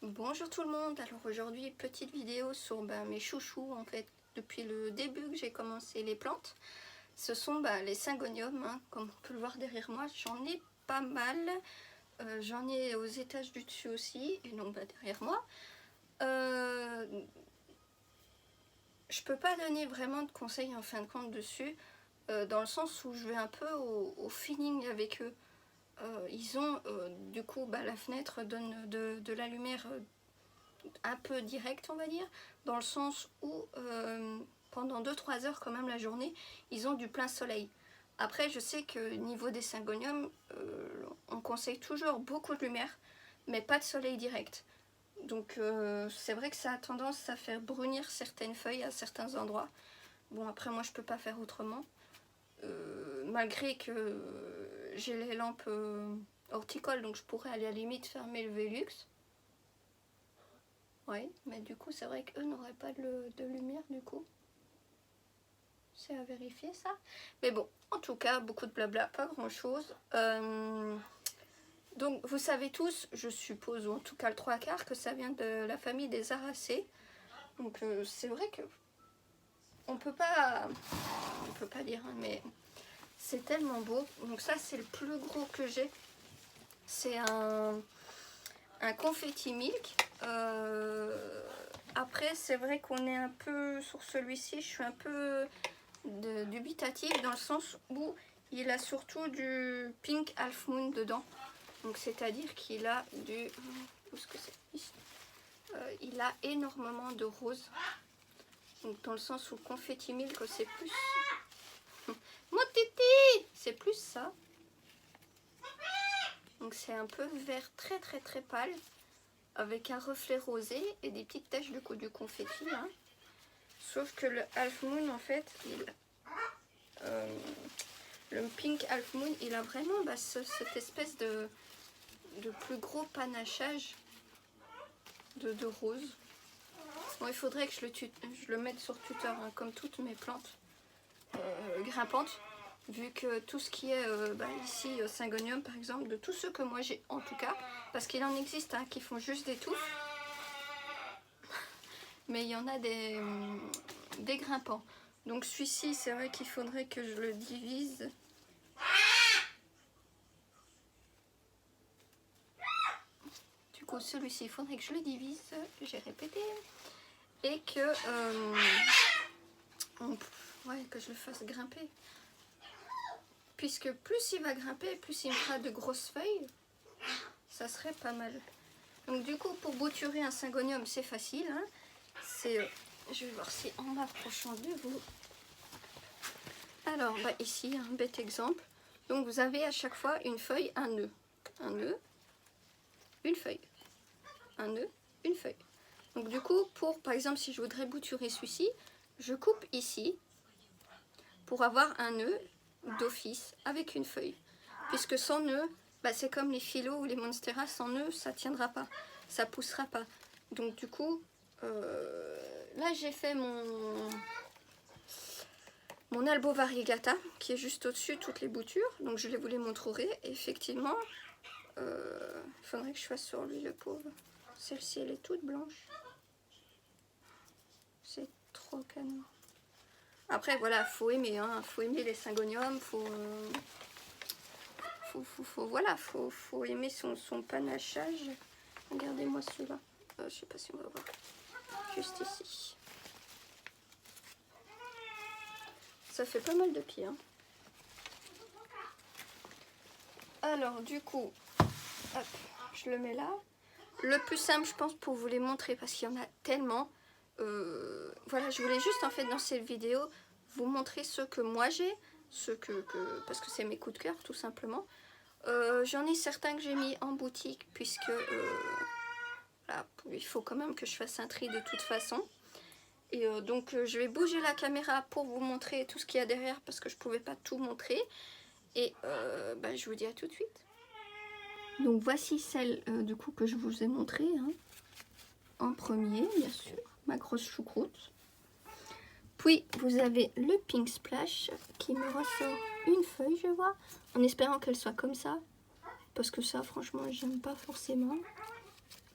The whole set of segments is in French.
Bonjour tout le monde, alors aujourd'hui petite vidéo sur mes chouchous en fait. Depuis le début que j'ai commencé les plantes, ce sont les syngoniums, hein, comme on peut le voir derrière moi. J'en ai pas mal, j'en ai aux étages du dessus aussi, et donc derrière moi. Je peux pas donner vraiment de conseils en fin de compte dessus, dans le sens où je vais un peu au feeling avec eux. Ils ont du coup la fenêtre donne de la lumière un peu direct, on va dire, dans le sens où pendant 2-3 heures quand même la journée, ils ont du plein soleil. Après, je sais que niveau des syngoniums, on conseille toujours beaucoup de lumière, mais pas de soleil direct. Donc c'est vrai que ça a tendance à faire brunir certaines feuilles à certains endroits. Bon, après moi je peux pas faire autrement. Malgré que j'ai les lampes horticoles, donc je pourrais à la limite fermer le Velux. Oui, mais du coup, c'est vrai qu'eux n'auraient pas de lumière, du coup. C'est à vérifier, ça. Mais bon, en tout cas, beaucoup de blabla, pas grand-chose. Donc, vous savez tous, je suppose, ou en tout cas le 3/4, que ça vient de la famille des Aracées. Donc, c'est vrai que on peut pas dire, hein, mais c'est tellement beau. Donc ça, c'est le plus gros que j'ai. C'est un confetti milk. Après, c'est vrai qu'on est un peu sur celui-ci, je suis un peu dubitative dans le sens où il a surtout du pink half moon dedans. Donc c'est-à-dire qu'il a du... Où est-ce que c'est? Il a énormément de rose. Donc dans le sens où confetti milk, c'est plus... Mon titi! C'est plus ça. Donc c'est un peu vert très très très pâle, avec un reflet rosé et des petites taches du confetti. Hein. Sauf que le half moon, en fait, le pink half moon, il a vraiment cette espèce de plus gros panachage de rose. Bon, il faudrait que je le mette sur tuteur, hein, comme toutes mes plantes grimpantes. Vu que tout ce qui est ici syngonium par exemple, de tous ceux que moi j'ai en tout cas, parce qu'il en existe qui font juste des touffes, mais il y en a des grimpants. Donc celui-ci, c'est vrai qu'il faudrait que je le divise. Du coup, celui-ci, il faudrait que je le divise, j'ai répété, et que que je le fasse grimper. Puisque plus il va grimper, plus il me fera de grosses feuilles. Ça serait pas mal. Donc du coup, pour bouturer un syngonium, c'est facile. Hein. Je vais voir si en m'approchant de vous. Alors, ici, un bête exemple. Donc vous avez à chaque fois une feuille, un nœud. Un nœud, une feuille. Un nœud, une feuille. Donc du coup, par exemple, si je voudrais bouturer celui-ci, je coupe ici pour avoir un nœud d'office avec une feuille. Puisque sans nœud, c'est comme les philo ou les monstera, sans nœud, ça tiendra pas, ça poussera pas. Donc du coup, là j'ai fait mon albo variegata qui est juste au-dessus toutes les boutures. Donc je vais vous les montrer. Effectivement, il faudrait que je fasse sur lui le pauvre. Celle-ci elle est toute blanche. C'est trop canon. Après voilà, faut aimer, hein, faut aimer les syngoniums, faut aimer son panachage. Regardez-moi celui-là. Je sais pas si on va voir. Juste ici. Ça fait pas mal de pieds. Hein. Alors du coup, hop, je le mets là. Le plus simple, je pense, pour vous les montrer, parce qu'il y en a tellement. Voilà, je voulais juste en fait dans cette vidéo vous montrer ceux que moi j'ai, parce que c'est mes coups de cœur tout simplement. J'en ai certains que j'ai mis en boutique puisque voilà, il faut quand même que je fasse un tri de toute façon. Et donc je vais bouger la caméra pour vous montrer tout ce qu'il y a derrière parce que je pouvais pas tout montrer. Et je vous dis à tout de suite. Donc voici celle du coup que je vous ai montré hein, en premier, bien sûr, ma grosse choucroute. Puis vous avez le Pink Splash qui me ressort une feuille, je vois, en espérant qu'elle soit comme ça, parce que ça franchement j'aime pas forcément.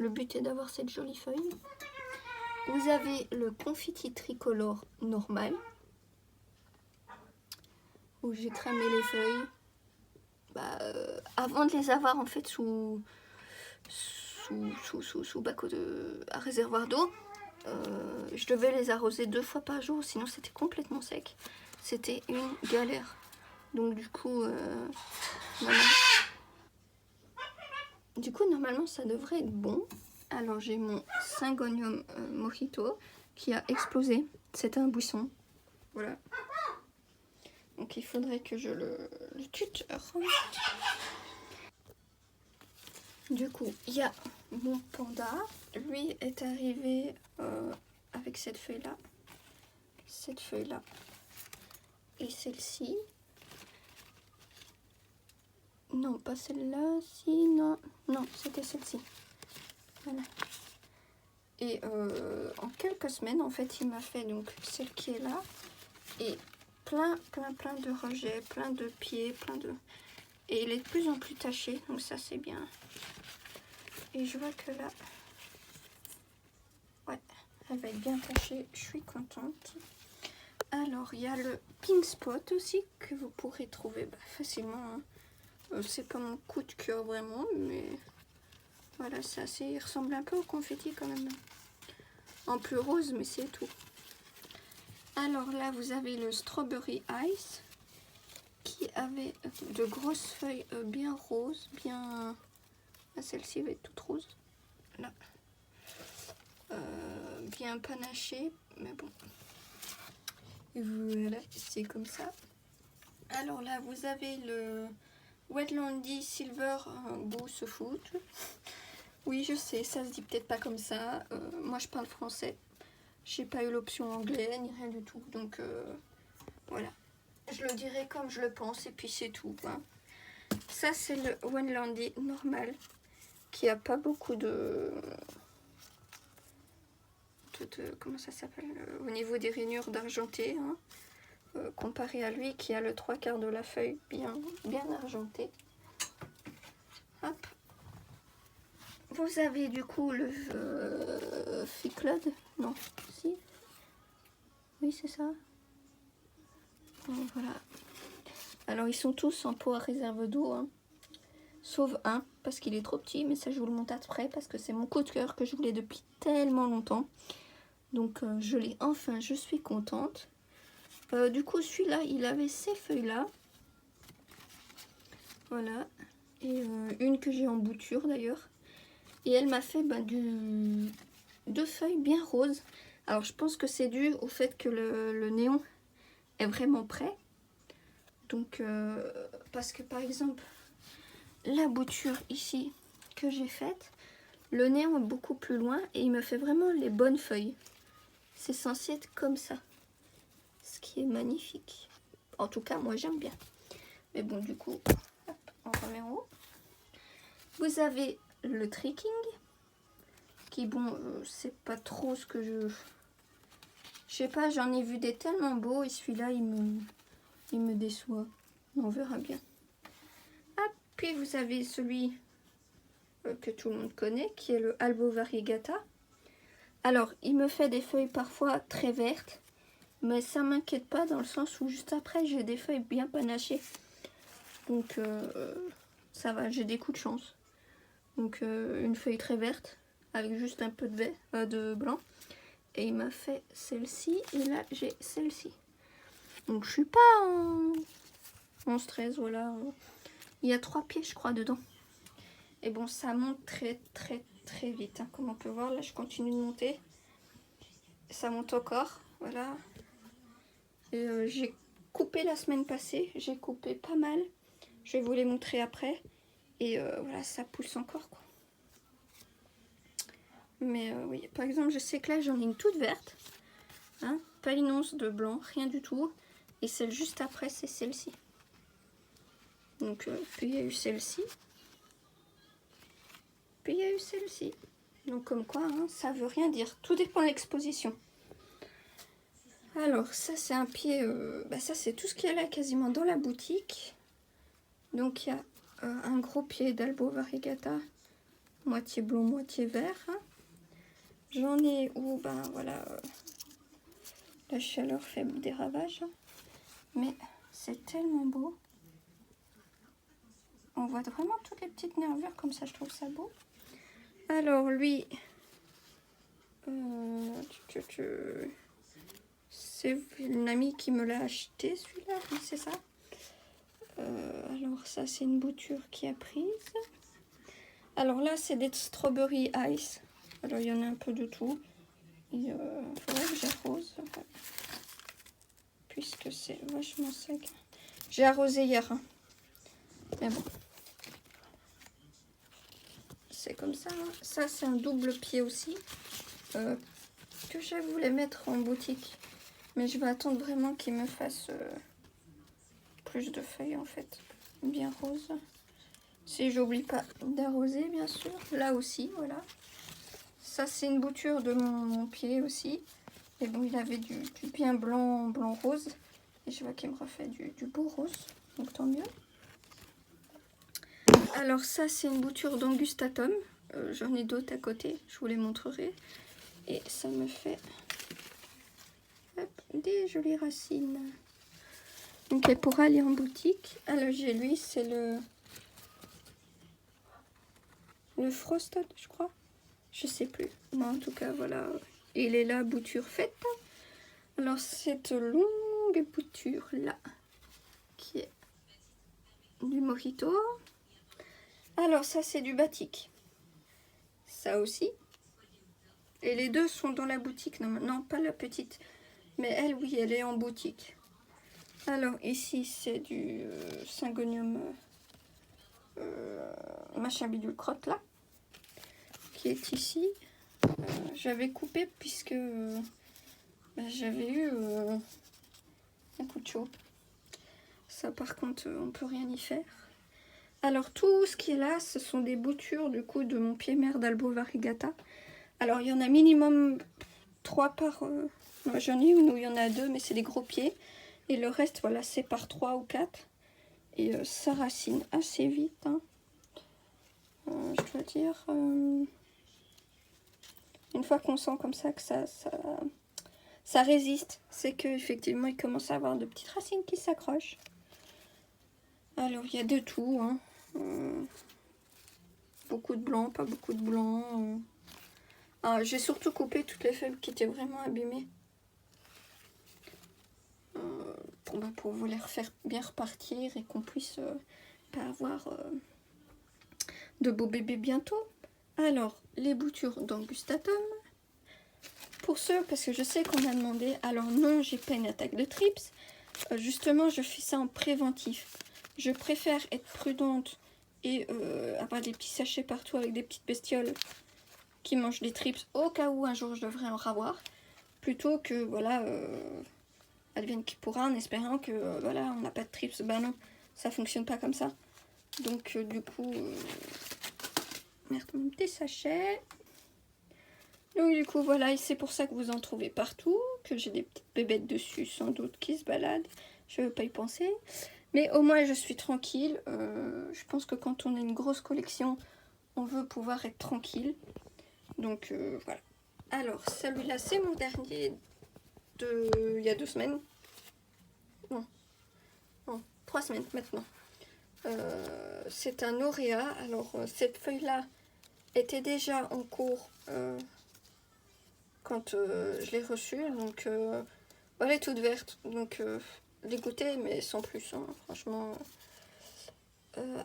le but est d'avoir cette jolie feuille. Vous avez le confetti tricolore normal, où j'ai cramé les feuilles. Avant de les avoir en fait sous bac à réservoir d'eau, je devais les arroser 2 fois par jour, sinon c'était complètement sec. C'était une galère. Donc du coup, normalement ça devrait être bon. Alors j'ai mon Syngonium Mojito qui a explosé. C'est un buisson. Voilà. Donc il faudrait que je le tuteur. Du coup, il y a mon panda. Lui est arrivé avec cette feuille-là. Cette feuille-là. Et celle-ci. Non, pas celle-là. Si, non. Non, c'était celle-ci. Voilà. Et en quelques semaines, en fait, il m'a fait donc celle qui est là. Et plein de rejets, plein de pieds, Et il est de plus en plus taché, donc ça c'est bien. Et je vois que là, ouais, elle va être bien tachée, je suis contente. Alors, il y a le Pink Spot aussi, que vous pourrez trouver facilement. Hein. C'est pas mon coup de cœur vraiment, mais voilà, ça il ressemble un peu au confetti quand même. En plus rose, mais c'est tout. Alors là, vous avez le Strawberry Ice, qui avait de grosses feuilles bien roses, bien... Ah, celle-ci va être toute rose. Là. Bien panachée, mais bon. Et voilà, c'est comme ça. Alors là, vous avez le Wetlandy Silver Goose Foot. Oui, je sais, ça se dit peut-être pas comme ça. Moi, je parle français. J'ai pas eu l'option anglais, ni rien du tout. Donc, voilà. Je le dirai comme je le pense, et puis c'est tout. Hein. Ça, c'est le Wetlandy normal, qui a pas beaucoup de comment ça s'appelle, au niveau des rainures d'argenté, hein, comparé à lui qui a le 3/4 de la feuille bien argenté. Hop. Vous avez du coup le Ficlode, non, si, oui c'est ça. Bon, voilà. Alors ils sont tous en pot à réserve d'eau, hein. Sauf un parce qu'il est trop petit, mais ça je vous le montre après parce que c'est mon coup de cœur que je voulais depuis tellement longtemps. Donc je l'ai enfin, je suis contente. Du coup celui-là, il avait ces feuilles-là. Voilà. Et une que j'ai en bouture d'ailleurs. Et elle m'a fait deux feuilles bien roses. Alors je pense que c'est dû au fait que le néon est vraiment prêt. Donc parce que par exemple, la bouture ici que j'ai faite, le néon est beaucoup plus loin et il me fait vraiment les bonnes feuilles. C'est censé être comme ça. Ce qui est magnifique. En tout cas, moi j'aime bien. Mais bon, du coup, hop, on remet en haut. Vous avez le Tricking. Qui, bon, c'est pas trop ce que je... Je sais pas, j'en ai vu des tellement beaux. Et celui-là, il me déçoit. On verra bien. Ah, puis vous avez celui que tout le monde connaît, qui est le Albo Variegata. Alors, il me fait des feuilles parfois très vertes. Mais ça m'inquiète pas dans le sens où juste après j'ai des feuilles bien panachées. Donc ça va, j'ai des coups de chance. Donc une feuille très verte avec juste un peu de blanc. Et il m'a fait celle-ci et là j'ai celle-ci. Donc je suis pas en stress, voilà. Il y a 3 pieds je crois dedans. Et bon ça monte très vite. Hein. Comme on peut voir, là je continue de monter. Ça monte encore, voilà. J'ai coupé la semaine passée, j'ai coupé pas mal. Je vais vous les montrer après. Et voilà, ça pousse encore quoi. Mais oui, par exemple, je sais que là j'en ai une toute verte. Hein, pas une once de blanc, rien du tout. Et celle juste après, c'est celle-ci. Donc, puis il y a eu celle-ci. Puis il y a eu celle-ci. Donc comme quoi, hein, ça veut rien dire. Tout dépend de l'exposition. Alors ça c'est un pied, ça c'est tout ce qu'il y a là quasiment dans la boutique. Donc il y a un gros pied d'Albo Variegata moitié blond, moitié vert. J'en ai où, ben voilà, la chaleur fait des ravages. Mais c'est tellement beau. On voit vraiment toutes les petites nervures comme ça, je trouve ça beau. Alors lui, c'est une amie qui me l'a acheté celui-là, oui, c'est ça. Alors ça c'est une bouture qui a prise. Alors là c'est des strawberry ice. Alors il y en a un peu de tout. Il faudrait que j'arrose. Puisque c'est vachement sec. J'ai arrosé hier. Hein. Mais bon. C'est comme ça. Hein. Ça c'est un double pied aussi. Que je voulais mettre en boutique. Mais je vais attendre vraiment qu'il me fasse plus de feuilles en fait. Bien rose. Si j'oublie pas d'arroser bien sûr. Là aussi, voilà. Ça c'est une bouture de mon pied aussi. Et bon, il avait du bien blanc rose. Et je vois qu'il me refait du beau rose. Donc tant mieux. Alors ça c'est une bouture d'angustatum. J'en ai d'autres à côté. Je vous les montrerai. Et ça me fait hop, des jolies racines. Donc elle pourra aller en boutique. Alors j'ai lui, c'est le Frosted, je crois. Je sais plus. Mais en tout cas, voilà. Il est là, bouture faite. Alors cette longue bouture là, qui est du mojito. Alors ça c'est du batik. Ça aussi. Et les deux sont dans la boutique. Non, pas la petite. Mais elle, oui, elle est en boutique. Alors ici c'est du Syngonium machin bidule crotte là. Qui est ici. J'avais coupé puisque j'avais eu un coup de chaud. Ça par contre on peut rien y faire. Alors tout ce qui est là ce sont des boutures du coup de mon pied mère d'Albo Variegata. Alors il y en a minimum 3 par... j'en ai une où il y en a 2 mais c'est des gros pieds. Et le reste voilà c'est par 3 ou 4. Et ça racine assez vite. Hein. Je dois dire... une fois qu'on sent comme ça que ça résiste, c'est qu'effectivement il commence à avoir de petites racines qui s'accrochent. Alors il y a de tout, hein. Beaucoup de blanc, pas beaucoup de blanc. Ah, j'ai surtout coupé toutes les feuilles qui étaient vraiment abîmées. Pour vous les refaire bien repartir et qu'on puisse pas avoir de beaux bébés bientôt. Alors, les boutures d'angustatum. Pour ceux, parce que je sais qu'on a demandé, alors non, j'ai pas une attaque de trips. Justement, je fais ça en préventif. Je préfère être prudente et avoir des petits sachets partout avec des petites bestioles qui mangent des trips au cas où un jour je devrais en avoir. Plutôt que, voilà, advienne qui pourra en espérant que, voilà, on n'a pas de trips. Ben non, ça fonctionne pas comme ça. Donc, du coup, merde, mon petit sachet. Donc du coup voilà, et c'est pour ça que vous en trouvez partout, que j'ai des petites bébêtes dessus sans doute qui se baladent, je ne veux pas y penser. Mais au moins je suis tranquille, je pense que quand on a une grosse collection, on veut pouvoir être tranquille. Donc voilà. Alors celui-là c'est mon dernier de il y a 2 semaines. Non, 3 semaines maintenant. C'est un Auréa, alors cette feuille-là était déjà en cours quand je l'ai reçue, donc elle est toute verte, donc dégoûtée mais sans plus, hein, franchement.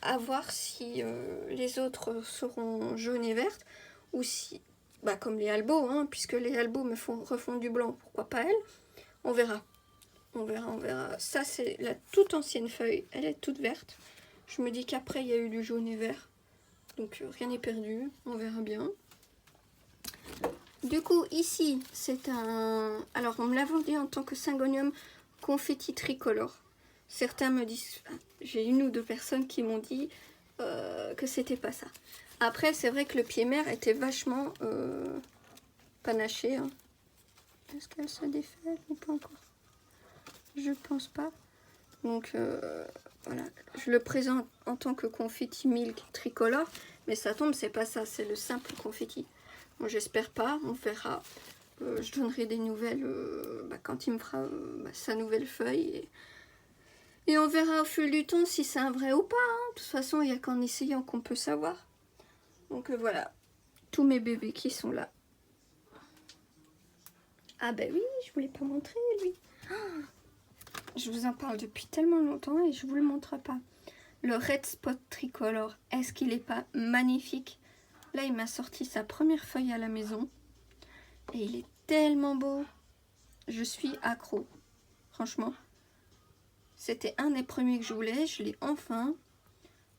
À voir si les autres seront jaunes et vertes ou si, bah, comme les albos, hein, puisque les albos me refont du blanc, pourquoi pas elle, on verra. On verra. Ça c'est la toute ancienne feuille, elle est toute verte. Je me dis qu'après il y a eu du jaune et vert, donc rien n'est perdu, on verra bien. Du coup, ici, c'est un... Alors, on me l'a vendu en tant que Syngonium confetti tricolore. Certains me disent... J'ai 1 ou 2 personnes qui m'ont dit que c'était pas ça. Après, c'est vrai que le pied mère était vachement panaché. Hein. Est-ce qu'elle se défait ou pas encore? Je pense pas. Donc, voilà. Je le présente en tant que confetti milk tricolore. Mais ça tombe, c'est pas ça, c'est le simple confetti. Bon, j'espère pas, on verra. Je donnerai des nouvelles quand il me fera sa nouvelle feuille. Et on verra au fil du temps si c'est un vrai ou pas. Hein. De toute façon, il n'y a qu'en essayant qu'on peut savoir. Donc voilà, tous mes bébés qui sont là. Ah ben oui, je voulais pas montrer lui. Oh, je vous en parle depuis tellement longtemps et je vous le montre pas. Le Red Spot Tricolore, est-ce qu'il est pas magnifique? Là, il m'a sorti sa première feuille à la maison. Et il est tellement beau. Je suis accro. Franchement. C'était un des premiers que je voulais. Je l'ai enfin.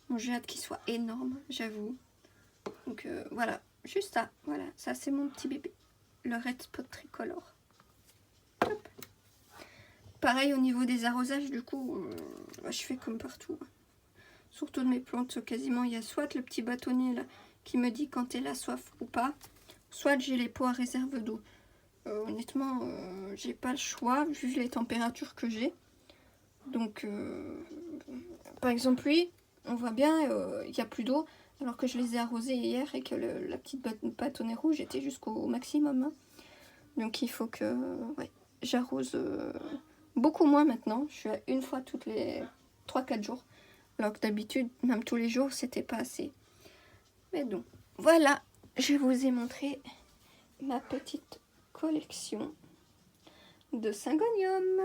Bon, j'ai hâte qu'il soit énorme, j'avoue. Donc voilà. Juste ça. Voilà. Ça, c'est mon petit bébé. Le Red Spot Tricolore. Hop. Pareil au niveau des arrosages, du coup, je fais comme partout. Surtout de mes plantes, quasiment, il y a soit le petit bâtonnier là qui me dit quand elle a soif ou pas, soit j'ai les pots à réserve d'eau. Honnêtement, j'ai pas le choix vu les températures que j'ai. Donc, par exemple, lui, on voit bien, il n'y a plus d'eau, alors que je les ai arrosés hier et que la petite bâtonnée rouge était jusqu'au maximum. Hein. Donc, il faut que j'arrose beaucoup moins maintenant. Je suis à une fois toutes les 3-4 jours. Alors que d'habitude, même tous les jours, c'était pas assez. Mais donc, voilà, je vous ai montré ma petite collection de syngonium.